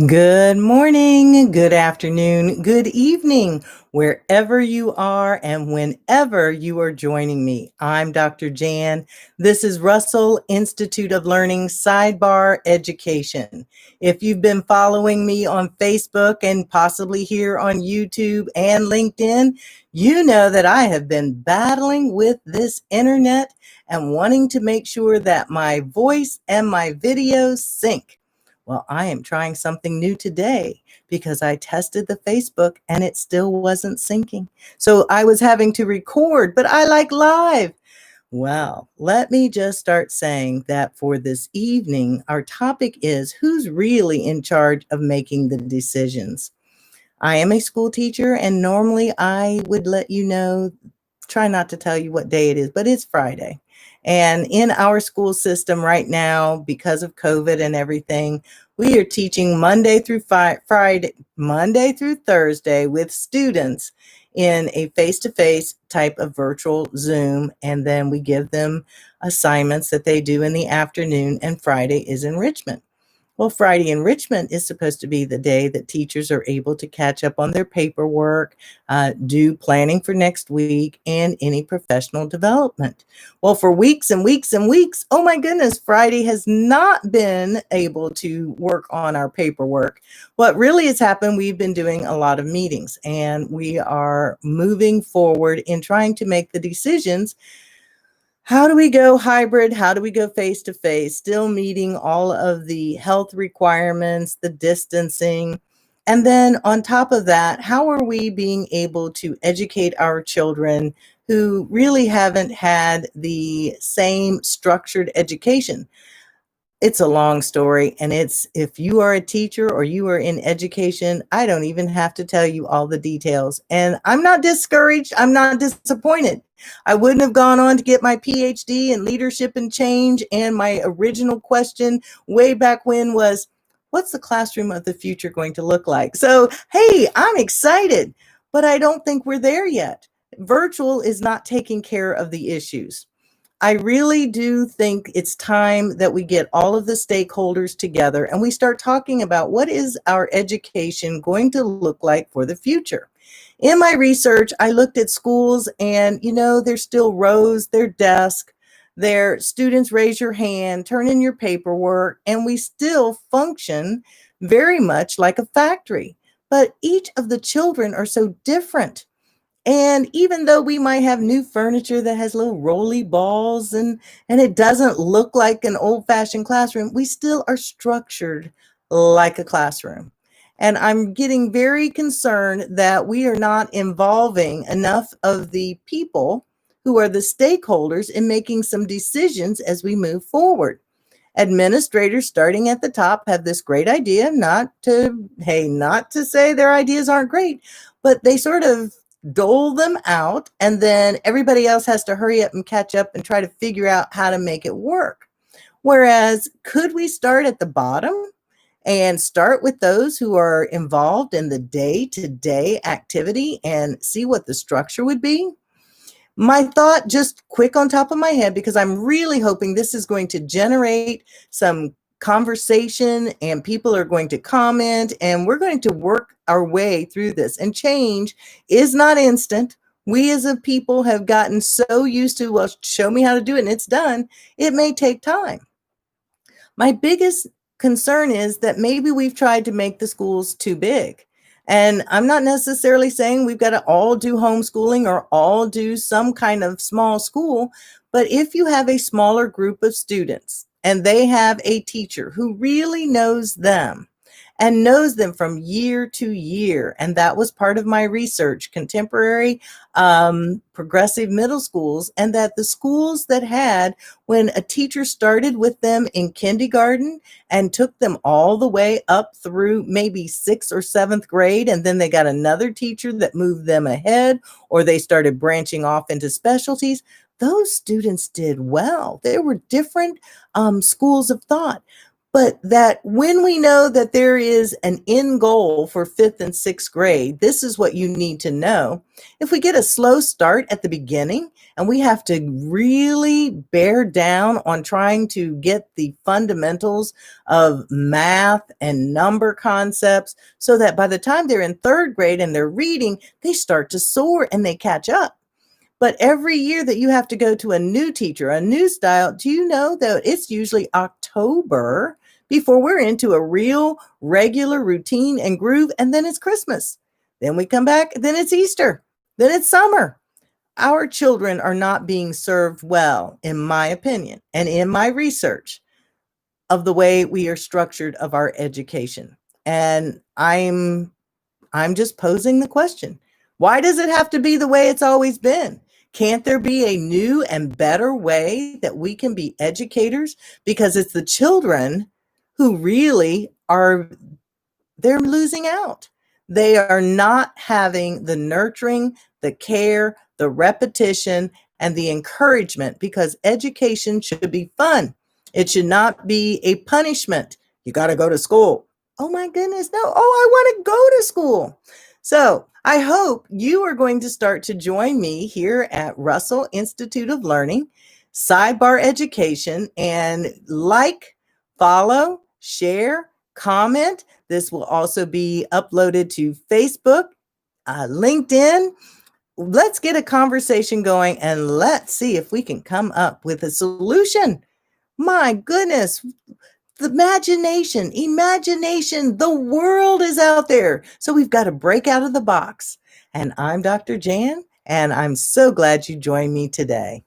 Good morning, good afternoon, good evening, wherever you are and whenever you are joining me. I'm Dr. Jan. This is Russell Institute of Learning Sidebar Education. If you've been following me on Facebook and possibly here on YouTube and LinkedIn, you know that I have been battling with this internet and wanting to make sure that my voice and my videos sync. Well, I am trying something new today because I tested the Facebook and it still wasn't syncing. So I was having to record, but I like live. Well, let me just start saying that for this evening, our topic is who's really in charge of making the decisions. I am a school teacher, and normally I would let you know, try not to tell you what day it is, but it's Friday. And in our school system right now, because of COVID and everything, we are teaching Monday through Thursday with students in a face-to-face type of virtual Zoom. And then we give them assignments that they do in the afternoon, and Friday is enrichment. Well, Friday enrichment is supposed to be the day that teachers are able to catch up on their paperwork, do planning for next week, and any professional development. Well, for weeks and weeks and weeks, oh my goodness, Friday has not been able to work on our paperwork. What really has happened, we've been doing a lot of meetings, and we are moving forward in trying to make the decisions. How do we go hybrid? How do we go face to face? Still meeting all of the health requirements, the distancing. And then on top of that, how are we being able to educate our children who really haven't had the same structured education? It's a long story, and it's if you are a teacher or you are in education, I don't even have to tell you all the details. And I'm not discouraged. I'm not disappointed. I wouldn't have gone on to get my PhD in leadership and change. And my original question way back when was, what's the classroom of the future going to look like? So, hey, I'm excited, but I don't think we're there yet. Virtual is not taking care of the issues. I really do think it's time that we get all of the stakeholders together and we start talking about what is our education going to look like for the future. In my research, I looked at schools and, there's still rows, their desk, their students raise your hand, turn in your paperwork, and we still function very much like a factory. But each of the children are so different. And even though we might have new furniture that has little rolly balls and it doesn't look like an old-fashioned classroom, we still are structured like a classroom. And I'm getting very concerned that we are not involving enough of the people who are the stakeholders in making some decisions as we move forward. Administrators starting at the top have this great idea, not to say their ideas aren't great, but they sort of dole them out, and then everybody else has to hurry up and catch up and try to figure out how to make it work. Whereas, could we start at the bottom and start with those who are involved in the day-to-day activity and see what the structure would be? My thought, just quick on top of my head, because I'm really hoping this is going to generate some conversation and people are going to comment and we're going to work our way through this. And change is not instant. We as a people have gotten so used to, well, show me how to do it and it's done. It may take time. My biggest concern is that maybe we've tried to make the schools too big. And I'm not necessarily saying we've got to all do homeschooling or all do some kind of small school, but if you have a smaller group of students and they have a teacher who really knows them and knows them from year to year, and that was part of my research, contemporary progressive middle schools, and that the schools that had, when a teacher started with them in kindergarten and took them all the way up through maybe 6th or 7th grade, and then they got another teacher that moved them ahead, or they started branching off into specialties, those students did well. There were different schools of thought. But that when we know that there is an end goal for fifth and sixth grade, this is what you need to know. If we get a slow start at the beginning and we have to really bear down on trying to get the fundamentals of math and number concepts so that by the time they're in third grade and they're reading, they start to soar and they catch up. But every year that you have to go to a new teacher, a new style, do you know that it's usually October before we're into a real regular routine and groove? And then it's Christmas. Then we come back, then it's Easter, then it's summer. Our children are not being served well, in my opinion, and in my research of the way we are structured of our education. And I'm just posing the question. Why does it have to be the way it's always been? Can't there be a new and better way that we can be educators? Because it's the children who really are, they're losing out. They are not having the nurturing, the care, the repetition, and the encouragement because education should be fun. It should not be a punishment. You got to go to school. Oh my goodness, no. Oh, I want to go to school. So I hope you are going to start to join me here at Russell Institute of Learning, Sidebar Education, and like, follow, share, comment. This will also be uploaded to Facebook, LinkedIn. Let's get a conversation going and let's see if we can come up with a solution. My goodness, the imagination, the world is out there. So we've got to break out of the box. And I'm Dr. Jan, and I'm so glad you joined me today.